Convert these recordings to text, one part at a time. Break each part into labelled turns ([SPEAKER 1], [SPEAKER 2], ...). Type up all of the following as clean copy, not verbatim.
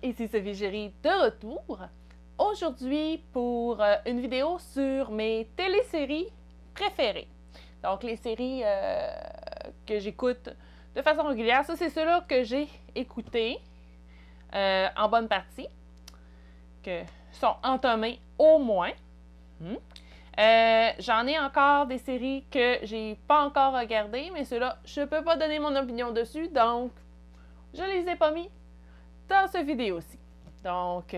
[SPEAKER 1] ici Sophie Géry de retour. Aujourd'hui pour une vidéo sur mes téléséries préférées. Donc les séries que j'écoute de façon régulière. Ça, c'est ceux-là que j'ai écoutés en bonne partie, que sont entamés au moins. J'en ai encore des séries que j'ai pas encore regardées, mais ceux-là, je peux pas donner mon opinion dessus, donc je les ai pas mis dans cette vidéo-ci. Donc,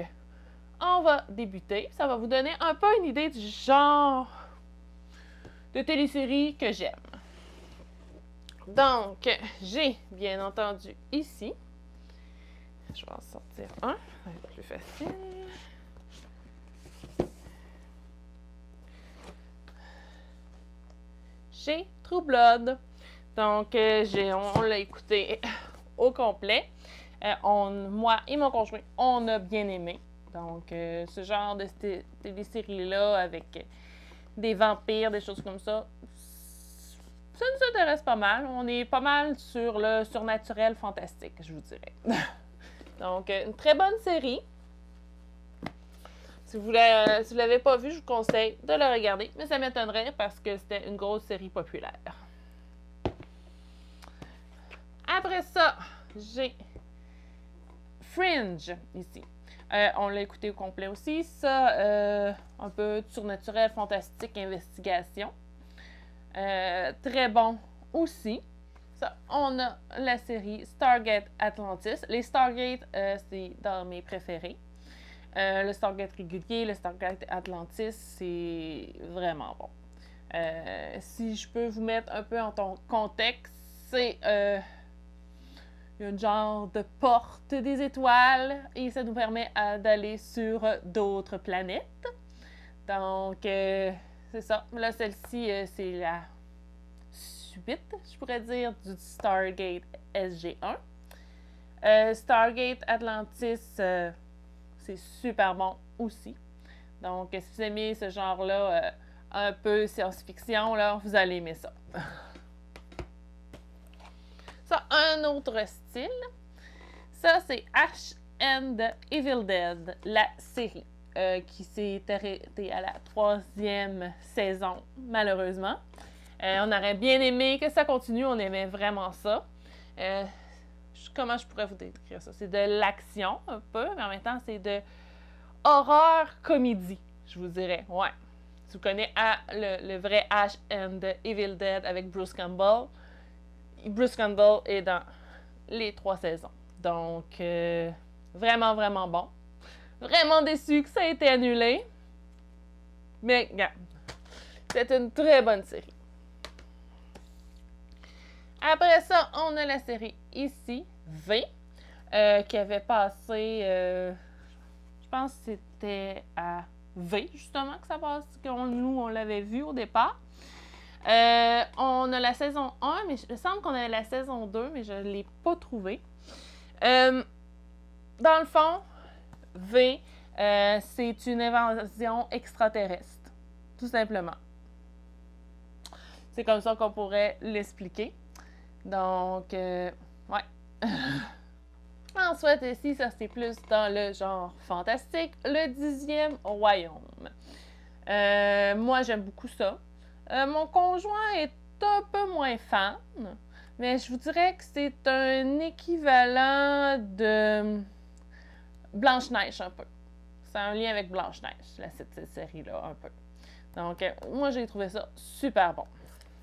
[SPEAKER 1] on va débuter. Ça va vous donner un peu une idée du genre de télésérie que j'aime. Donc, j'ai bien entendu ici, je vais en sortir un, ça va être plus facile. J'ai True Blood. Donc, on l'a écouté au complet. Moi et mon conjoint, on a bien aimé. Donc, ce genre de télésérie-là avec des vampires, des choses comme ça, ça nous intéresse pas mal. On est pas mal sur le surnaturel fantastique, je vous dirais. Donc, une très bonne série. Si vous ne l'avez pas vu, je vous conseille de le regarder, mais ça m'étonnerait parce que c'était une grosse série populaire. Après ça, j'ai Fringe ici. On l'a écouté au complet aussi. Ça, un peu surnaturel, fantastique, investigation. Très bon aussi. Ça, on a la série Stargate Atlantis. Les Stargate, c'est dans mes préférés. Le Stargate régulier, le Stargate Atlantis, c'est vraiment bon. Si je peux vous mettre un peu en contexte, c'est une genre de porte des étoiles et ça nous permet d'aller sur d'autres planètes. Donc, c'est ça. Là, celle-ci, c'est la suite, je pourrais dire, du Stargate SG1. Stargate Atlantis, c'est super bon aussi. Donc, si vous aimez ce genre-là, un peu science-fiction, là, vous allez aimer ça. Ça, un autre style. Ça, c'est Ash and the Evil Dead, la série, qui s'est arrêtée à la 3e saison, malheureusement. On aurait bien aimé que ça continue, on aimait vraiment ça. Comment je pourrais vous décrire ça? C'est de l'action, un peu, mais en même temps, c'est de horreur-comédie, je vous dirais. Ouais. Si vous connaissez le vrai Ash and the Evil Dead avec Bruce Campbell, Bruce Campbell est dans les 3 saisons. Donc, vraiment, vraiment bon. Vraiment déçu que ça ait été annulé. Mais, regarde, c'est une très bonne série. Après ça, on a la série ici, V, qui avait passé, je pense que c'était à V, justement, que ça passe, nous, on l'avait vu au départ. On a la saison 1, mais il me semble qu'on avait la saison 2, mais je ne l'ai pas trouvée. Dans le fond, V, c'est une invasion extraterrestre, tout simplement. C'est comme ça qu'on pourrait l'expliquer. Donc, ouais. Ensuite, ici, ça c'est plus dans le genre fantastique, le 10e royaume. Moi, j'aime beaucoup ça. Mon conjoint est un peu moins fan, mais je vous dirais que c'est un équivalent de Blanche-Neige un peu. C'est un lien avec Blanche-Neige, cette série-là, un peu. Donc, moi, j'ai trouvé ça super bon.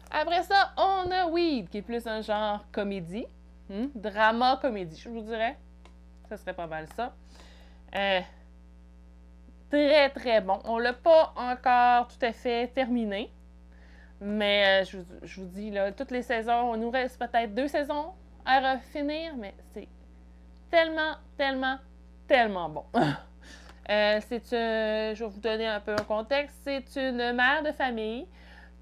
[SPEAKER 1] Après ça, on a Weed, qui est plus un genre comédie. Drama-comédie, je vous dirais. Ça serait pas mal ça. Très, très bon. On l'a pas encore tout à fait terminé. Mais je vous dis, là, toutes les saisons, il nous reste peut-être 2 saisons à finir, mais c'est tellement, tellement, tellement bon. Je vais vous donner un peu un contexte. C'est une mère de famille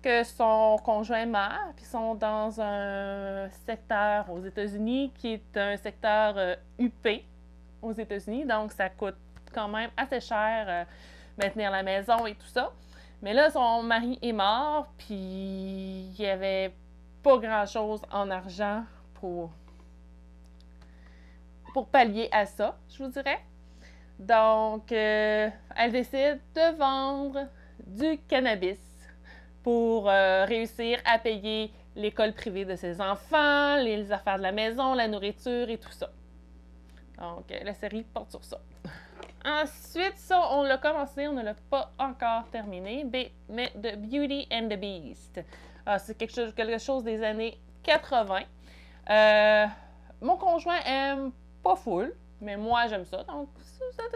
[SPEAKER 1] que son conjoint meurt, puis ils sont dans un secteur aux États-Unis qui est un secteur huppé aux États-Unis, donc ça coûte quand même assez cher maintenir la maison et tout ça. Mais là, son mari est mort, puis il n'y avait pas grand-chose en argent pour pallier à ça, je vous dirais. Donc, elle décide de vendre du cannabis pour réussir à payer l'école privée de ses enfants, les affaires de la maison, la nourriture et tout ça. Donc, la série porte sur ça. Ensuite, ça, on l'a commencé, on ne l'a pas encore terminé, mais The Beauty and the Beast. C'est quelque chose des années 80. Mon conjoint aime pas full, mais moi, j'aime ça. Donc, si vous êtes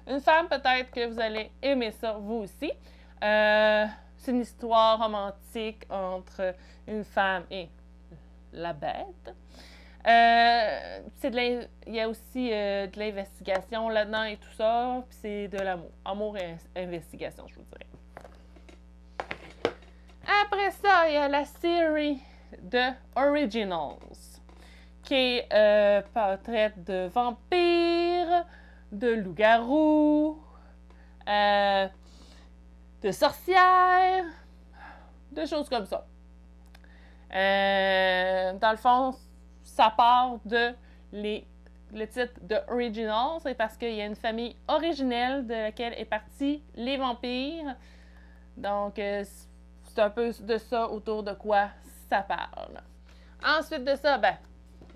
[SPEAKER 1] une femme, peut-être que vous allez aimer ça, vous aussi. C'est une histoire romantique entre une femme et la bête. Il y a aussi de l'investigation là-dedans et tout ça, puis c'est de l'amour. Amour et investigation, je vous dirais. Après ça, il y a la série de Originals, qui traite de vampires, de loups-garous, de sorcières, de choses comme ça. Dans le fond, ça part de le titre de Original, c'est parce qu'il y a une famille originelle de laquelle est partie les vampires. Donc, c'est un peu de ça autour de quoi ça parle. Ensuite de ça, ben,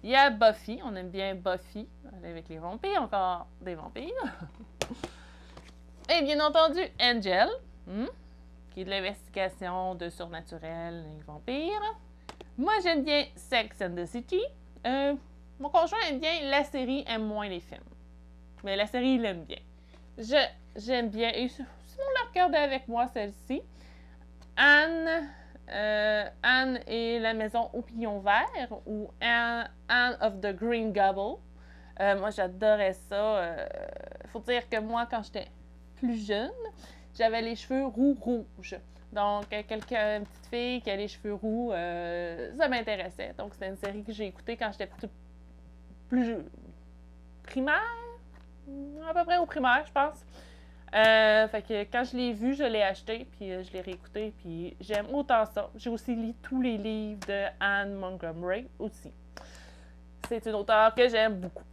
[SPEAKER 1] il y a Buffy. On aime bien Buffy, avec les vampires, encore des vampires. Et bien entendu, Angel, qui est de l'investigation de surnaturel et vampires. Moi, j'aime bien Sex and the City. Mon conjoint aime bien la série, aime moins les films. Mais la série, il aime bien. J'aime bien, et sinon, la regardez avec moi, celle-ci. Anne et la maison au pignon vert, ou Anne of the Green Gables. Moi, j'adorais ça. Faut dire que moi, quand j'étais plus jeune, j'avais les cheveux roux-rouges. Donc, une petite fille qui a les cheveux roux, ça m'intéressait. Donc, c'était une série que j'ai écoutée quand j'étais plus primaire, à peu près au primaire, je pense. Fait que quand je l'ai vu, je l'ai acheté, puis je l'ai réécouté, puis j'aime autant ça. J'ai aussi lu tous les livres de Anne Montgomery aussi. C'est une auteure que j'aime beaucoup.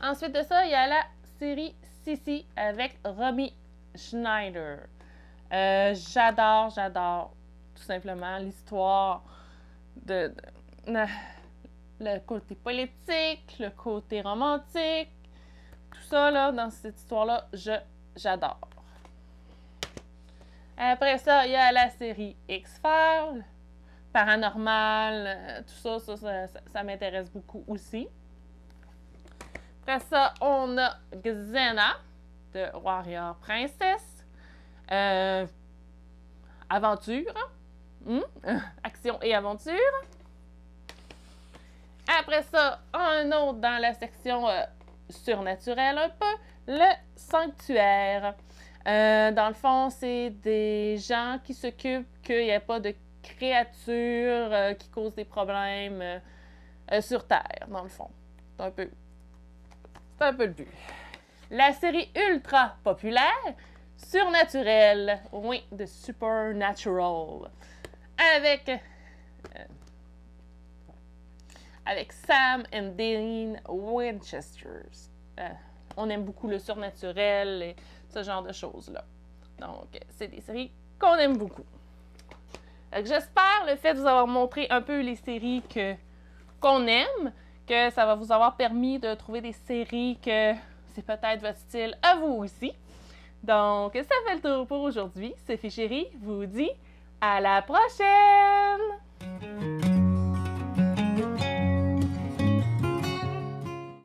[SPEAKER 1] Ensuite de ça, il y a la série Sissy avec Romy Schneider. J'adore tout simplement l'histoire de le côté politique, le côté romantique, tout ça là, dans cette histoire-là, j'adore. Après ça, il y a la série X-Files, paranormal, tout ça m'intéresse beaucoup aussi. Après ça, on a Xena de Warrior Princess. Aventure. Action et aventure. Après ça, un autre dans la section surnaturelle un peu, le Sanctuaire. Dans le fond, c'est des gens qui s'occupent qu'il n'y ait pas de créatures qui causent des problèmes sur Terre, dans le fond. C'est un peu le but. La série ultra populaire, Surnaturel, oui, de Supernatural, avec Sam and Dean Winchester. On aime beaucoup le surnaturel et ce genre de choses-là. Donc, c'est des séries qu'on aime beaucoup. J'espère le fait de vous avoir montré un peu les séries qu'on aime, que ça va vous avoir permis de trouver des séries que c'est peut-être votre style à vous aussi. Donc, ça fait le tour pour aujourd'hui. Sophie Chérie vous dit à la prochaine!